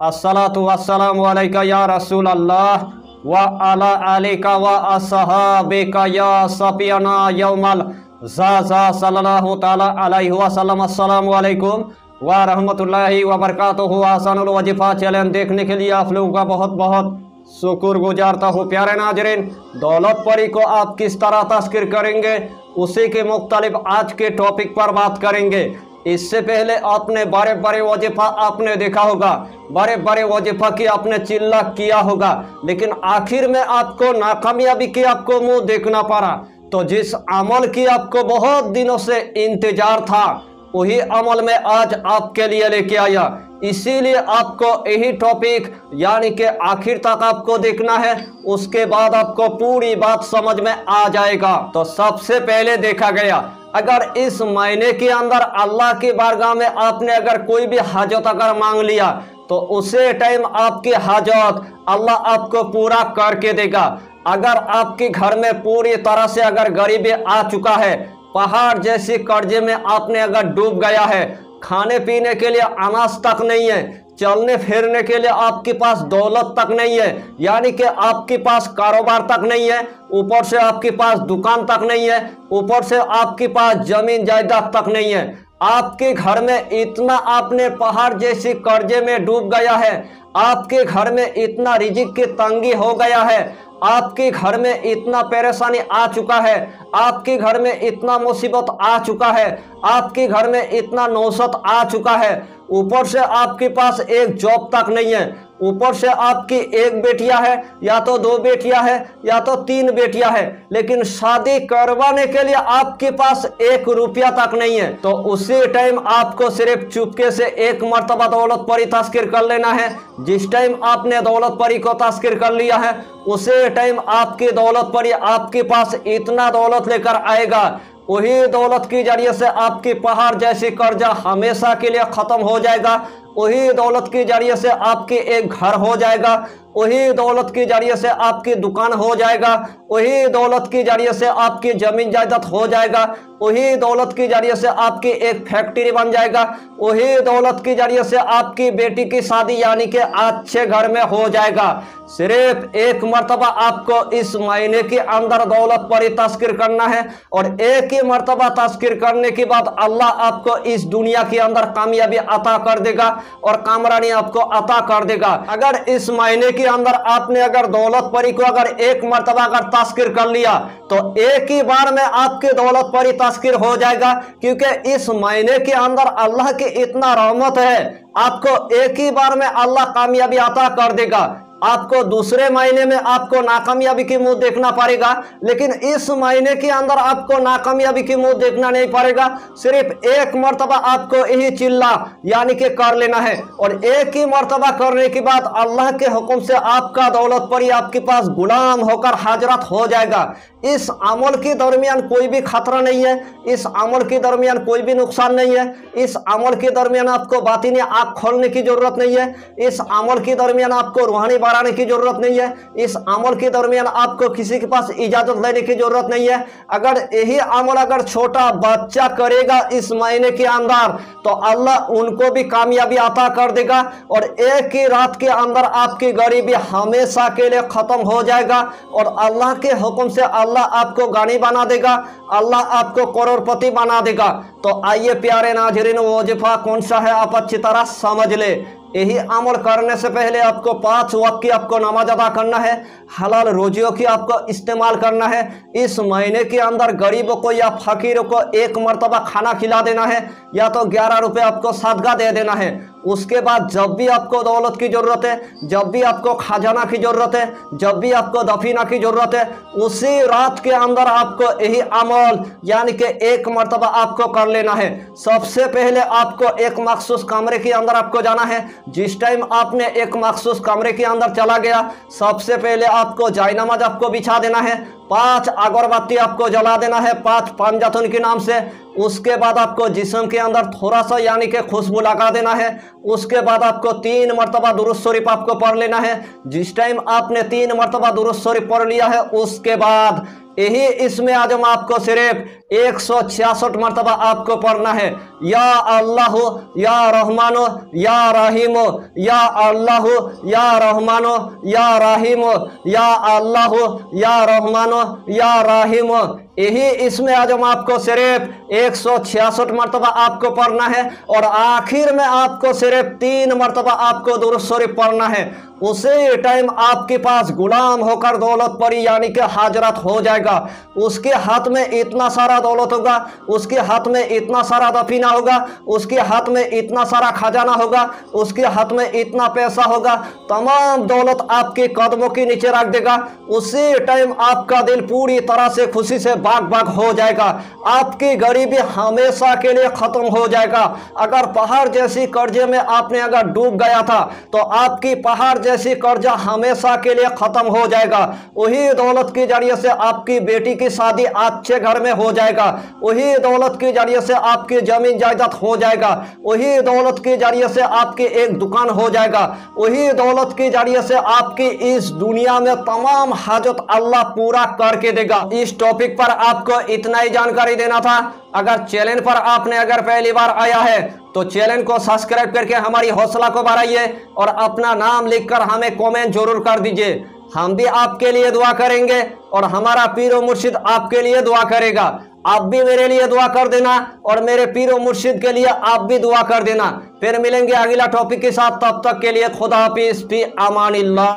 अस्सलातु वस्सलामु अलैका या रसूल अल्लाह व अला आलिका व अस्हाबिका या सफियाना यौमल ज़ा सल्लल्लाहु ताला अलैहि वसल्लम। अस्सलामु अलैकुम व रहमतुल्लाहि व बरकातुहू। आसानुल वजीफा चैनल देखने के लिए आप लोगों का बहुत बहुत शुक्र गुजारता हूँ। प्यारे नाज़रीन, दौलतपरी को आप किस तरह तस्कीर करेंगे उसी के मुख्तलिफ आज के टॉपिक पर बात करेंगे। इससे पहले आपने बड़े बड़े वजीफा आपने देखा होगा, बड़े बड़े वजीफा की आपने चिल्ला किया होगा, लेकिन आखिर में आपको नाकामयाबी की आपको मुंह देखना पड़ा। तो जिस अमल की आपको बहुत दिनों से इंतजार था वही अमल में आज आपके लिए लेके आया। इसीलिए आपको यही टॉपिक यानी कि आखिर तक आपको देखना है, उसके बाद आपको पूरी बात समझ में आ जाएगा। तो सबसे पहले देखा गया, अगर इस महीने के अंदर अल्लाह की बारगाह में आपने अगर कोई भी हाजत अगर मांग लिया तो उसे टाइम आपकी हाजत अल्लाह आपको पूरा करके देगा। अगर आपके घर में पूरी तरह से अगर गरीबी आ चुका है, पहाड़ जैसी कर्जे में आपने अगर डूब गया है, खाने पीने के लिए अनाज तक नहीं है, चलने फिरने के लिए आपके पास दौलत तक नहीं है, यानी कि आपके पास कारोबार तक नहीं है, ऊपर से आपके पास दुकान तक नहीं है, ऊपर से आपके पास जमीन जायदाद तक नहीं है, आपके घर में इतना आपने पहाड़ जैसी कर्जे में डूब गया है, आपके घर में इतना रिजिक की तंगी हो गया है, आपके घर में इतना परेशानी आ चुका है, आपके घर में इतना मुसीबत आ चुका है, आपके घर में इतना नौसत आ चुका है, ऊपर से आपके पास एक जॉब तक नहीं है, ऊपर से आपकी एक बेटियां है या तो दो बेटियां है या तो तीन बेटियां है, लेकिन शादी करवाने के लिए आपके पास 1 रुपया तक नहीं है। तो उसी टाइम आपको सिर्फ चुपके से एक मर्तबा दौलतपरी तस्कीर कर लेना है। जिस टाइम आपने दौलतपरी को तस्कीर कर लिया है उसी टाइम आपकी दौलतपरी आपके पास इतना दौलत लेकर आएगा, वही दौलत के जरिए से आपकी पहाड़ जैसी कर्जा हमेशा के लिए खत्म हो जाएगा, वही दौलत के जरिए से आपके एक घर हो जाएगा, वही दौलत के जरिए से आपकी दुकान हो जाएगा, वही दौलत के जरिए से आपकी जमीन जायदाद हो जाएगा, वही दौलत के जरिए से आपकी एक फैक्ट्री बन जाएगा, वही दौलत के जरिए से आपकी बेटी की शादी यानी कि अच्छे घर में हो जाएगा। सिर्फ एक मर्तबा आपको इस महीने के अंदर दौलतपरी तस्कीर करना है और एक ही मर्तबा तस्कीर करने के बाद अल्लाह आपको इस दुनिया के अंदर कामयाबी अता कर देगा और कामरानी आपको अता कर देगा। अगर इस महीने के अंदर आपने अगर दौलतपरी को अगर एक मर्तबा अगर तस्कीर कर लिया तो एक ही बार में आपकी दौलतपरी तस्कीर हो जाएगा, क्योंकि इस महीने के अंदर अल्लाह की इतना रहमत है, आपको एक ही बार में अल्लाह कामयाबी अता कर देगा। आपको दूसरे महीने में आपको नाकामयाबी की मुंह देखना पड़ेगा, लेकिन इस महीने के अंदर आपको नाकामयाबी की मुंह देखना नहीं पड़ेगा। सिर्फ एक मर्तबा आपको यही चिल्ला यानी कि कर लेना है और एक ही मर्तबा करने के बाद अल्लाह के हुक्म से आपका दौलतपरी आपके पास गुलाम होकर हाजरत हो जाएगा। इस अमल के दरमियान कोई भी खतरा नहीं है, इस अमल के दरमियान कोई भी नुकसान नहीं है, इस अमल के दरमियान आपको बातिनी आँख खोलने की जरूरत नहीं है, इस अमल के दरमियान आपको रूहानी बढ़ाने की जरूरत नहीं है, इस अमल के दरमियान आपको किसी के पास इजाजत लेने की जरूरत नहीं है। अगर यही अमल अगर छोटा बच्चा करेगा इस महीने के अंदर तो अल्लाह उनको भी कामयाबी अता कर देगा और एक ही रात के अंदर आपकी गरीबी हमेशा के लिए खत्म हो जाएगा और अल्लाह के हुक्म से अल्लाह आपको गनी बना देगा, अल्लाह आपको करोड़पति बना देगा। तो आइए प्यारे नाज़रीन, वजीफा कौन सा है आप अच्छी तरह समझ ले। यही अमल करने से पहले आपको 5 वक्त की आपको नमाज अदा करना है, हलाल रोजियों की आपको इस्तेमाल करना है, इस महीने के अंदर गरीबों को या फकीरों को एक मर्तबा खाना खिला देना है या तो 11 रुपये आपको सदका दे देना है। उसके बाद जब भी आपको दौलत की ज़रूरत है, जब भी आपको खजाना की ज़रूरत है, जब भी आपको दफीना की ज़रूरत है, उसी रात के अंदर आपको यही अमल यानी कि एक मर्तबा आपको कर लेना है। सबसे पहले आपको एक मखसूस कमरे के अंदर आपको जाना है। जिस टाइम आपने एक मखसूस कमरे के अंदर चला गया, सबसे पहले आपको जायनमाज आपको बिछा देना है, 5 अगरबत्ती आपको जला देना है 5 पंजातुन के नाम से। उसके बाद आपको जिस्म के अंदर थोड़ा सा यानी कि खुशबू लगा देना है। उसके बाद आपको 3 मरतबा दुरूद शरीफ आपको पढ़ लेना है। जिस टाइम आपने 3 मरतबा दुरूद शरीफ पढ़ लिया है उसके बाद यही इसमें आजम आपको सिर्फ 166 मरतबा आपको पढ़ना है। या अल्लाह या रहमानो या रहीमो, या अल्लाह या रहमानो या रहीमो, या अल्लाह या रहमानो या रहीमो। यही इसमें आजम आपको सिर्फ 166 मरतबा आपको पढ़ना है और आखिर में आपको सिर्फ 3 मरतबा आपको दुरूद शरीफ पढ़ना है। उसी टाइम आपके पास गुलाम होकर दौलत परी यानी कि हाजरत हो जाएगा। उसके हाथ में इतना सारा दौलत होगा, उसके हाथ में इतना सारा दफीना होगा, उसके हाथ में इतना सारा खजाना होगा, उसके हाथ में इतना पैसा होगा, तमाम दौलत आपके कदमों के नीचे रख देगा। उसी टाइम आपका दिल पूरी तरह से खुशी से बाग बाग हो जाएगा। आपकी गरीबी हमेशा के लिए खत्म हो जाएगा। अगर पहाड़ जैसी कर्जे में आपने अगर डूब गया था तो आपकी पहाड़ जैसी कर्जा हमेशा के लिए खत्म हो जाएगा। वही दौलत के जरिए से आपकी बेटी की शादी अच्छे घर में हो जाएगा। वही दौलत के जरिए से आपकी जमीन जायदाद हो जाएगा। वही दौलत के जरिए से आपकी एक दुकान हो जाएगा। वही दौलत के जरिए से आपकी इस दुनिया में तमाम हाजत अल्लाह पूरा करके देगा। इस टॉपिक पर आपको इतना ही जानकारी देना था। अगर चैनल पर आपने अगर पहली बार आया है तो चैनल को सब्सक्राइब करके हमारी हौसला को बढ़ाइए और अपना नाम लिखकर हमें कमेंट जरूर कर दीजिए। हम भी आपके लिए दुआ करेंगे और हमारा पीर मुर्शिद आपके लिए दुआ करेगा। आप भी मेरे लिए दुआ कर देना और मेरे पीर मुर्शिद के लिए आप भी दुआ कर देना। फिर मिलेंगे अगला टॉपिक के साथ, तब तक के लिए खुदा हाफिज, फी अमानिल्लाह।